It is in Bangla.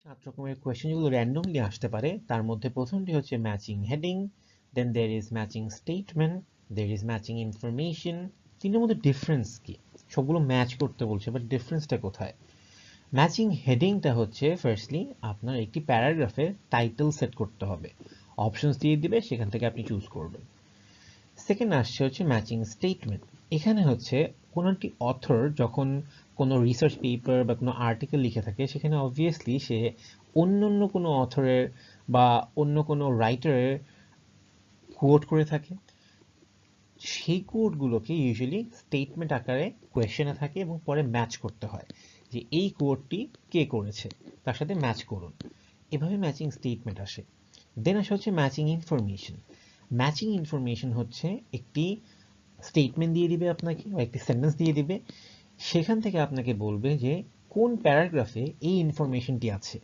সাত রকমের কোয়েশ্চেন যেগুলো র্যান্ডমলি আসতে পারে তার মধ্যে প্রথমটি হচ্ছে matching heading, then there is matching statement, there is matching information. তিনের মধ্যে ডিফারেন্স কি? সবগুলো ম্যাচ করতে বলছে, বাট ডিফারেন্সটা কোথায়? ম্যাচিং হেডিংটা হচ্ছে ফার্স্টলি আপনার একটি প্যারাগ্রাফের টাইটেল সেট করতে হবে, অপশনস দিয়ে দিবে, সেখান থেকে আপনি চুজ করবেন। সেকেন্ড আসছে হচ্ছে ম্যাচিং স্টেটমেন্ট। এখানে হচ্ছে কোনো একটি অথর যখন কোনো রিসার্চ পেপার বা কোনো আর্টিকেল লিখে থাকে, সেখানে অবভিয়াসলি সে অন্য অন্য কোনো অথরের বা অন্য কোনো রাইটারের কোট করে থাকে। সেই কোটগুলোকে ইউজুয়ালি স্টেটমেন্ট আকারে কোয়েশ্চেনে থাকে এবং পরে ম্যাচ করতে হয়, যে এই কোটটি কে করেছে, তার সাথে ম্যাচ করুন। এভাবে ম্যাচিং স্টেটমেন্ট আসে। দেন আসে হচ্ছে ম্যাচিং ইনফরমেশন। ম্যাচিং ইনফরমেশন হচ্ছে একটি স্টেটমেন্ট দিয়ে দিবে আপনাকে বা একটি সেন্টেন্স দিয়ে দিবে, সেখান থেকে আপনাকে বলবে যে কোন প্যারাগ্রাফে এই ইনফরমেশনটি আছে।